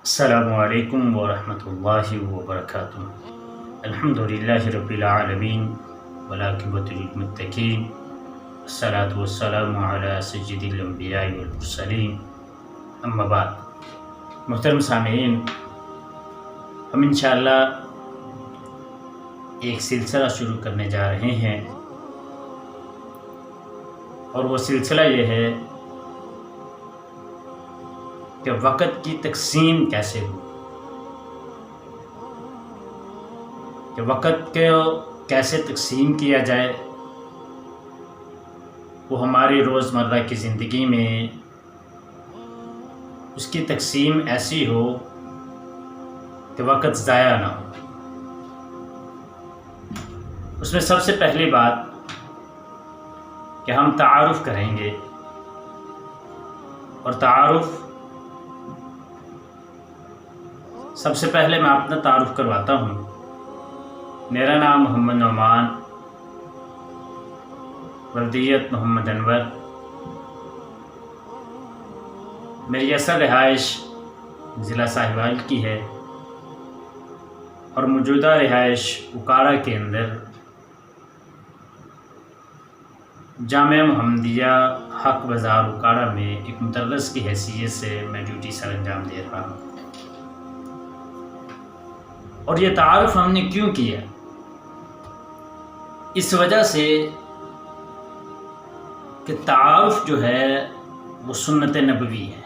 السلام علیکم ورحمۃ اللہ وبرکاتہ۔ الحمدللہ رب العالمین والعاقبۃ للمتقین، الصلاۃ والسلام علی سید الانبیاء والمرسلین، اما بعد۔ محترم سامعین، ہم انشاءاللہ ایک سلسلہ شروع کرنے جا رہے ہیں، اور وہ سلسلہ یہ ہے کہ وقت کی تقسیم کیسے ہو، کہ وقت کو کیسے تقسیم کیا جائے، وہ ہماری روزمرہ کی زندگی میں اس کی تقسیم ایسی ہو کہ وقت ضائع نہ ہو۔ اس میں سب سے پہلی بات کہ ہم تعارف کریں گے، اور تعارف سب سے پہلے میں اپنا تعارف کرواتا ہوں۔ میرا نام محمد نعمان، ولدیت محمد انور، میری اصل رہائش ضلع ساہیوال کی ہے، اور موجودہ رہائش اکاڑہ کے اندر جامعہ محمدیہ حق بازار اکاڑہ میں ایک مدرس کی حیثیت سے میں ڈیوٹی سر انجام دے رہا ہوں۔ اور یہ تعارف ہم نے کیوں کیا؟ اس وجہ سے کہ تعارف جو ہے وہ سنت نبوی ہے۔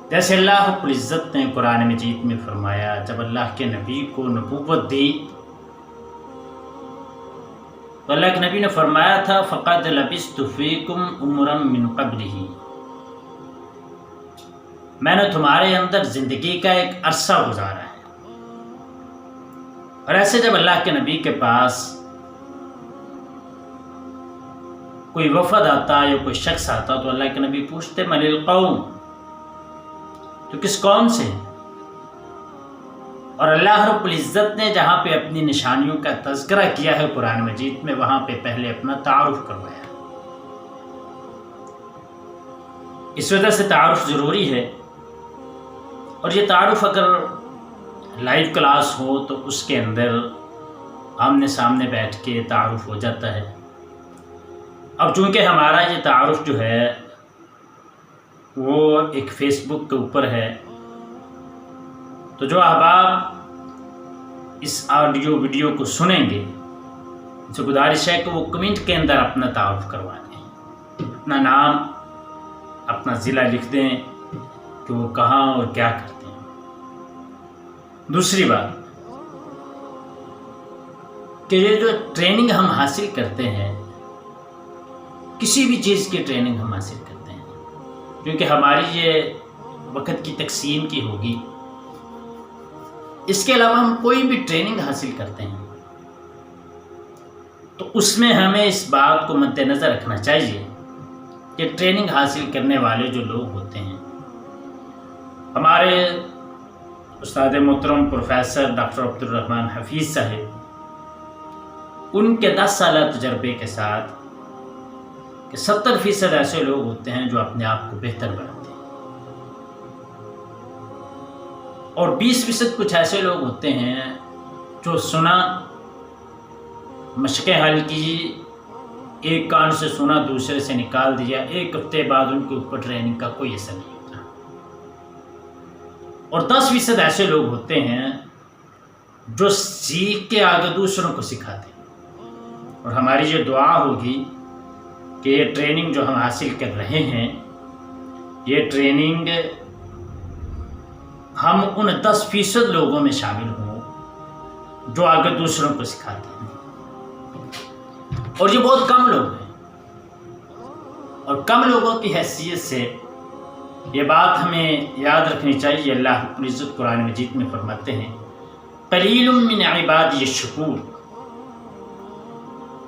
جیسے اللہ رب العزت نے قرآن مجید میں فرمایا، جب اللہ کے نبی کو نبوت دی تو اللہ کے نبی نے فرمایا تھا فَقَدْ لَبِثْتُ فِيكُمْ عُمُرًا مِّن قَبْلِهِ، میں نے تمہارے اندر زندگی کا ایک عرصہ گزارا ہے۔ اور ایسے جب اللہ کے نبی کے پاس کوئی وفد آتا یا کوئی شخص آتا تو اللہ کے نبی پوچھتے مَلِ الْقَوْمِ، تو کس قوم سے؟ اور اللہ رب العزت نے جہاں پہ اپنی نشانیوں کا تذکرہ کیا ہے قرآن مجید میں، وہاں پہ پہلے اپنا تعارف کروایا۔ اس وجہ سے تعارف ضروری ہے، اور یہ تعارف اگر لائیو کلاس ہو تو اس کے اندر آمنے سامنے بیٹھ کے تعارف ہو جاتا ہے۔ اب چونکہ ہمارا یہ تعارف جو ہے وہ ایک فیس بک کے اوپر ہے، تو جو احباب اس آڈیو ویڈیو کو سنیں گے ان سے گزارش ہے کہ وہ کمنٹ کے اندر اپنا تعارف کروا دیں، اپنا نام، اپنا ضلع لکھ دیں کہ وہ کہاں اور کیا کرتے ہیں۔ دوسری بات کہ یہ جو ٹریننگ ہم حاصل کرتے ہیں، کسی بھی چیز کی ٹریننگ ہم حاصل کرتے ہیں، کیونکہ ہماری یہ وقت کی تقسیم کی ہوگی، اس کے علاوہ ہم کوئی بھی ٹریننگ حاصل کرتے ہیں تو اس میں ہمیں اس بات کو مد نظر رکھنا چاہیے کہ ٹریننگ حاصل کرنے والے جو لوگ ہوتے ہیں، ہمارے استاد محترم پروفیسر ڈاکٹر عبدالرحمن حفیظ صاحب، ان کے 10 سالہ تجربے کے ساتھ کہ 70% ایسے لوگ ہوتے ہیں جو اپنے آپ کو بہتر بناتے ہیں، اور 20% کچھ ایسے لوگ ہوتے ہیں جو سنا، مشقیں حل کی، ایک کان سے سنا دوسرے سے نکال دیا، ایک ہفتے بعد ان کے اوپر ٹریننگ کا کوئی اثر نہیں ہوتا، اور 10% ایسے لوگ ہوتے ہیں جو سیکھ کے آگے دوسروں کو سکھاتے ہیں۔ اور ہماری یہ دعا ہوگی کہ یہ ٹریننگ جو ہم حاصل کر رہے ہیں، یہ ٹریننگ ہم ان 10% لوگوں میں شامل ہوں جو آگے دوسروں کو سکھاتے ہیں، اور یہ بہت کم لوگ ہیں، اور کم لوگوں کی حیثیت سے یہ بات ہمیں یاد رکھنی چاہیے۔ اللہ رب العزت قرآن مجید میں فرماتے ہیں قلیل من عبادی الشکور،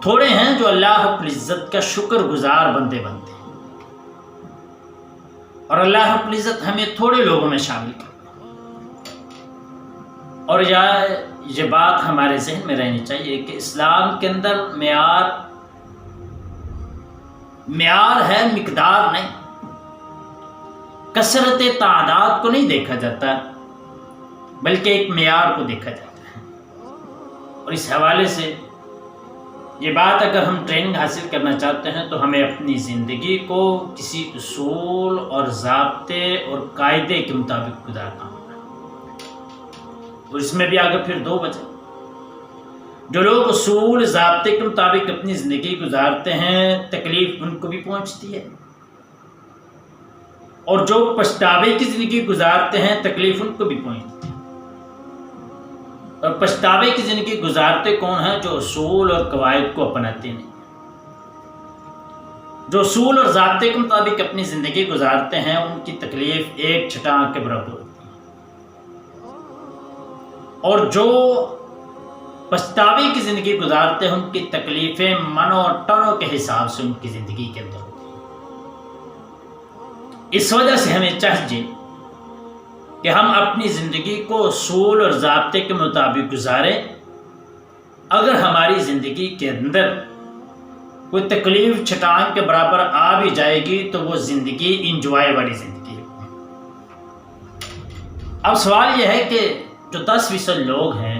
تھوڑے ہیں جو اللہ رب العزت کا شکر گزار بندے بنتے ہیں، اور اللہ رب العزت ہمیں تھوڑے لوگوں میں شامل کرتے ہیں۔ اور یہ بات ہمارے ذہن میں رہنی چاہیے کہ اسلام کے اندر معیار ہے، مقدار نہیں۔ کثرت تعداد کو نہیں دیکھا جاتا بلکہ ایک معیار کو دیکھا جاتا ہے۔ اور اس حوالے سے یہ بات اگر ہم ٹریننگ حاصل کرنا چاہتے ہیں تو ہمیں اپنی زندگی کو کسی اصول اور ضابطے اور قاعدے کے مطابق گزارنا ہوگا۔ اور اس میں بھی آگے پھر دو وجہ، جو لوگ اصول ضابطے کے مطابق اپنی زندگی گزارتے ہیں تکلیف ان کو بھی پہنچتی ہے، اور جو پچھتاوے کی زندگی گزارتے ہیں تکلیف ان کو بھی پہنچتی ہے۔ اور پچھتاوے کی زندگی گزارتے کون ہیں؟ جو اصول اور قواعد کو اپناتے نہیں، جو اصول اور ضابطے کے مطابق اپنی زندگی گزارتے ہیں ان کی تکلیف ایک چھٹانگ کے برابر ہوتی ہے، اور جو پچھتاوے کی زندگی گزارتے ہیں ان کی تکلیفیں منوں اور ٹنوں کے حساب سے ان کی زندگی کے اندر ہوتی ہیں۔ اس وجہ سے ہمیں چاہیے کہ ہم اپنی زندگی کو اصول اور ضابطے کے مطابق گزاریں۔ اگر ہماری زندگی کے اندر کوئی تکلیف چھٹانگ کے برابر آ بھی جائے گی تو وہ زندگی انجوائے والی زندگی ہے۔ اب سوال یہ ہے کہ جو 10% لوگ ہیں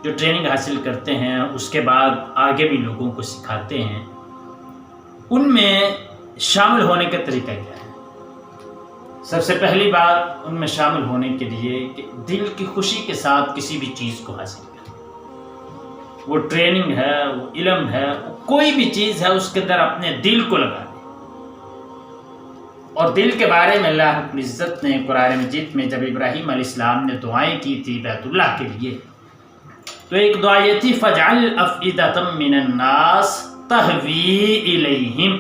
جو ٹریننگ حاصل کرتے ہیں اس کے بعد آگے بھی لوگوں کو سکھاتے ہیں، ان میں شامل ہونے کا طریقہ کیا ہے؟ سب سے پہلی بات ان میں شامل ہونے کے لیے کہ دل کی خوشی کے ساتھ کسی بھی چیز کو حاصل کریں، وہ ٹریننگ ہے، وہ علم ہے، وہ کوئی بھی چیز ہے، اس کے اندر اپنے دل کو لگا دیں۔ اور دل کے بارے میں اللہ رب العزت نے قرآن مجید میں جب ابراہیم علیہ السلام نے دعائیں کی تھی بیت اللہ کے لیے، تو ایک دعا یہ تھی فَجْعَلْ أَفْئِدَةً مِّنَ النَّاسِ تَهْوِي إِلَيْهِمْ،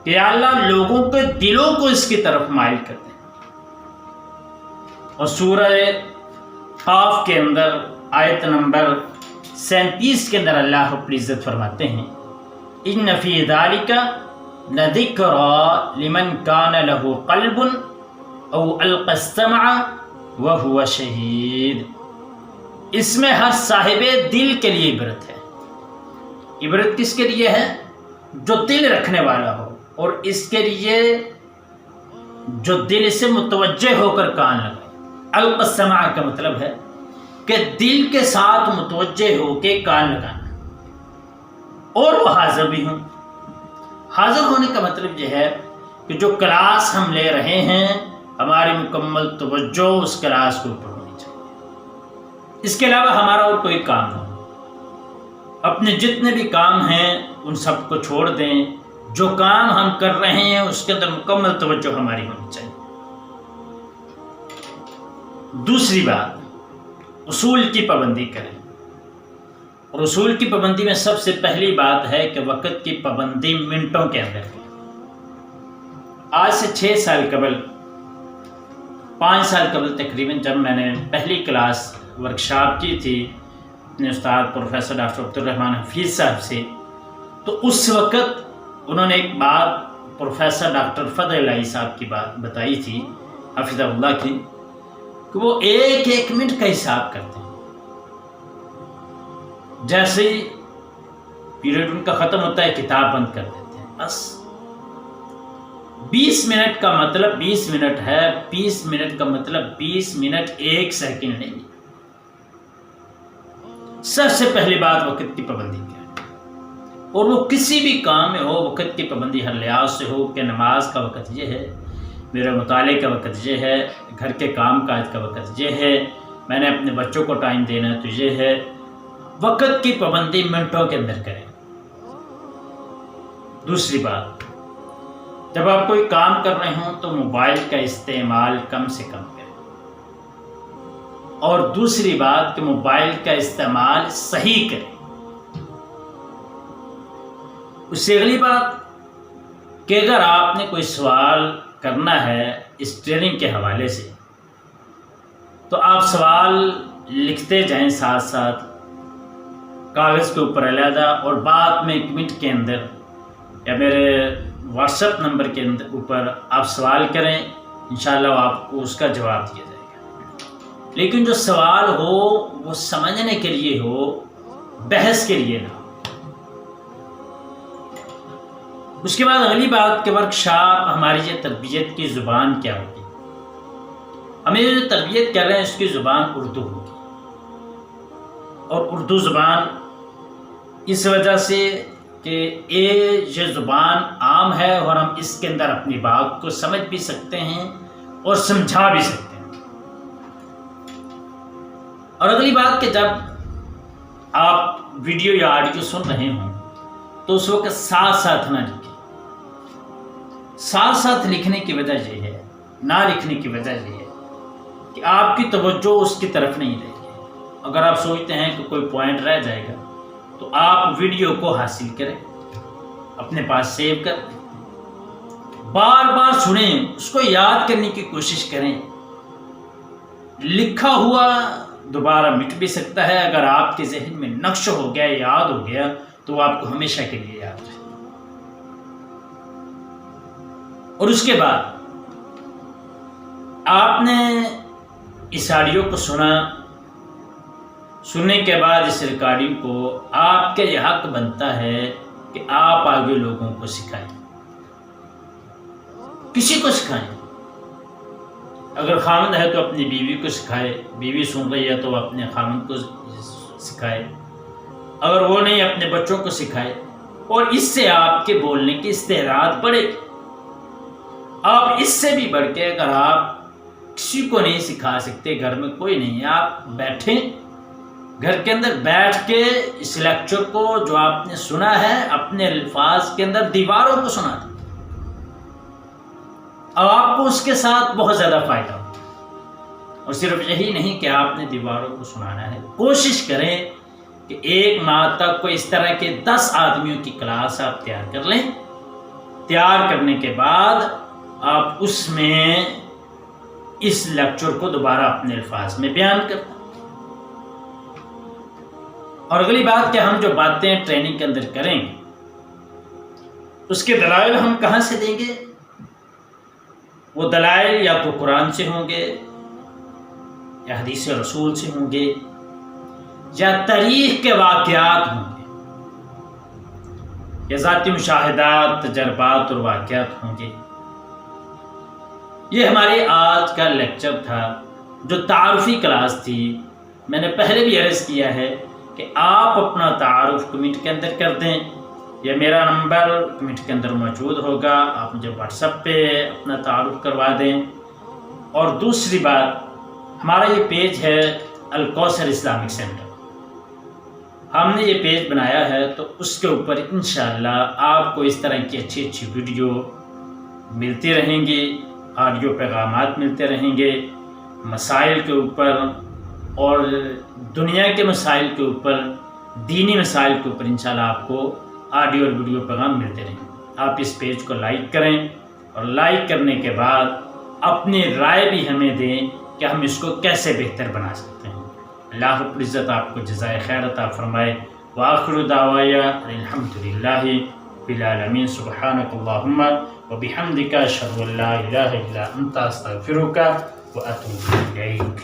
کہ یا اللہ لوگوں کے دلوں کو اس کی طرف مائل کر دیں۔ اور سورہ قاف کے اندر آیت نمبر 37 کے اندر اللہ رب العزت فرماتے ہیں إِنَّ فِي ذَلِكَ لَذِكْرَىٰ لِمَنْ كَانَ لَهُ قَلْبٌ أَوْ أَلْقَى السَّمْعَ وَهُوَ شَهِيدٌ، اس میں ہر صاحب دل کے لیے عبرت ہے۔ عبرت کس کے لیے ہے؟ جو دل رکھنے والا ہو، اور اس کے لیے جو دل سے متوجہ ہو کر کان لگائے۔ القى السمع کا مطلب ہے کہ دل کے ساتھ متوجہ ہو کے کان لگانا، اور وہ حاضر بھی ہوں۔ حاضر ہونے کا مطلب یہ ہے کہ جو کلاس ہم لے رہے ہیں ہماری مکمل توجہ اس کلاس کے اوپر ہونی چاہیے، اس کے علاوہ ہمارا اور کوئی کام نہ ہو۔ اپنے جتنے بھی کام ہیں ان سب کو چھوڑ دیں، جو کام ہم کر رہے ہیں اس کے اندر مکمل توجہ ہماری ہونی چاہیے۔ دوسری بات، اصول کی پابندی کریں، اور اصول کی پابندی میں سب سے پہلی بات ہے کہ وقت کی پابندی منٹوں کے اندر ہے۔ آج سے 6 سال قبل، 5 سال قبل تقریباً، جب میں نے پہلی کلاس ورکشاپ کی تھی اپنے استاد پروفیسر ڈاکٹر عبدالرحمن حفیظ صاحب سے، تو اس وقت انہوں نے ایک بات پروفیسر ڈاکٹر فضل الہی صاحب کی بات بتائی تھی حفظہ اللہ کی، کہ وہ ایک ایک منٹ کا حساب کرتے ہیں۔ جیسے ہی پیریڈ ان کا ختم ہوتا ہے کتاب بند کر دیتے ہیں، بس 20 منٹ کا مطلب 20 منٹ ہے، 20 منٹ کا مطلب 20 منٹ 1 سیکنڈ نہیں۔ سب سے پہلی بات وقت کی پابندی کیا ہے، اور وہ کسی بھی کام میں ہو وقت کی پابندی ہر لحاظ سے ہو، کہ نماز کا وقت یہ ہے، میرے مطالعے کا وقت یہ ہے، گھر کے کام کاج کا وقت یہ ہے، میں نے اپنے بچوں کو ٹائم دینا ہے تو یہ ہے۔ وقت کی پابندی منٹوں کے اندر کریں۔ دوسری بات، جب آپ کوئی کام کر رہے ہوں تو موبائل کا استعمال کم سے کم کریں، اور دوسری بات کہ موبائل کا استعمال صحیح کریں۔ اس سے اگلی بات کہ اگر آپ نے کوئی سوال کرنا ہے اس ٹریننگ کے حوالے سے تو آپ سوال لکھتے جائیں ساتھ ساتھ کاغذ کے اوپر علیحدہ، اور بعد میں 1 منٹ کے اندر یا میرے واٹس ایپ نمبر کے اوپر آپ سوال کریں، انشاءاللہ آپ کو اس کا جواب دیا جائے گا۔ لیکن جو سوال ہو وہ سمجھنے کے لیے ہو، بحث کے لیے نہ ہو۔ اس کے بعد اگلی بات کہ ورکشاپ ہماری یہ تربیت کی زبان کیا ہوگی. ہمیں جو تربیت کر رہے ہیں اس کی زبان اردو ہوگی، اور اردو زبان اس وجہ سے کہ یہ زبان عام ہے اور ہم اس کے اندر اپنی بات کو سمجھ بھی سکتے ہیں اور سمجھا بھی سکتے ہیں. اور اگلی بات کہ جب آپ ویڈیو یا آڈیو سن رہے ہوں تو اس وقت ساتھ ساتھ نہ لکھیں. ساتھ ساتھ لکھنے کی وجہ یہ ہے، نہ لکھنے کی وجہ یہ ہے کہ آپ کی توجہ اس کی طرف نہیں رہے گی. اگر آپ سوچتے ہیں کہ کوئی پوائنٹ رہ جائے گا تو آپ ویڈیو کو حاصل کریں، اپنے پاس سیو کر لیں، بار بار سنیں، اس کو یاد کرنے کی کوشش کریں. لکھا ہوا دوبارہ مٹ بھی سکتا ہے، اگر آپ کے ذہن میں نقش ہو گیا، یاد ہو گیا تو وہ آپ کو ہمیشہ کے لیے یاد رہے. اور اس کے بعد آپ نے اس آڈیو کو سننے کے بعد اس ریکارڈنگ کو آپ کے یہ حق بنتا ہے کہ آپ آگے لوگوں کو سکھائیں، کسی کو سکھائیں. اگر خاوند ہے تو اپنی بیوی کو سکھائے، بیوی سن رہی ہے تو اپنے خاوند کو سکھائے، اگر وہ نہیں اپنے بچوں کو سکھائے. اور اس سے آپ کے بولنے کی استعداد بڑھے. آپ اس سے بھی بڑھ کے اگر آپ کسی کو نہیں سکھا سکتے، گھر میں کوئی نہیں ہے، آپ بیٹھیں گھر کے اندر بیٹھ کے اس لیکچر کو جو آپ نے سنا ہے اپنے الفاظ کے اندر دیواروں کو سنا دیں. اب آپ کو اس کے ساتھ بہت زیادہ فائدہ ہوگا. اور صرف یہی نہیں کہ آپ نے دیواروں کو سنانا ہے، کوشش کریں کہ ایک ماہ تک کوئی اس طرح کے 10 آدمیوں کی کلاس آپ تیار کر لیں. تیار کرنے کے بعد آپ اس میں اس لیکچر کو دوبارہ اپنے الفاظ میں بیان کریں. اور اگلی بات کہ ہم جو باتیں ٹریننگ کے اندر کریں گے اس کے دلائل ہم کہاں سے دیں گے؟ وہ دلائل یا تو قرآن سے ہوں گے، یا حدیث رسول سے ہوں گے، یا تاریخ کے واقعات ہوں گے، یا ذاتی مشاہدات، تجربات اور واقعات ہوں گے. یہ ہمارے آج کا لیکچر تھا جو تعارفی کلاس تھی. میں نے پہلے بھی عرض کیا ہے کہ آپ اپنا تعارف کمنٹ کے اندر کر دیں، یا میرا نمبر کمنٹ کے اندر موجود ہوگا، آپ مجھے واٹس ایپ پہ اپنا تعارف کروا دیں. اور دوسری بات، ہمارا یہ پیج ہے الکوثر اسلامک سینٹر. ہم نے یہ پیج بنایا ہے تو اس کے اوپر انشاءاللہ آپ کو اس طرح کی اچھی اچھی ویڈیو ملتی رہیں گی، آڈیو پیغامات ملتے رہیں گے، مسائل کے اوپر اور دنیا کے مسائل کے اوپر، دینی مسائل کے اوپر انشاءاللہ آپ کو آڈیو اور ویڈیو پیغام ملتے رہیں گے. آپ اس پیج کو لائک کریں، اور لائک کرنے کے بعد اپنی رائے بھی ہمیں دیں کہ ہم اس کو کیسے بہتر بنا سکتے ہیں. اللہ رب العزت آپ کو جزائے خیر عطا فرمائے. وآخر دعوایا الحمدللہ رب العالمین. سبحانک اللہم وبحمدک اشہد ان لا الہ الا انت استغفرک واتوب الیک.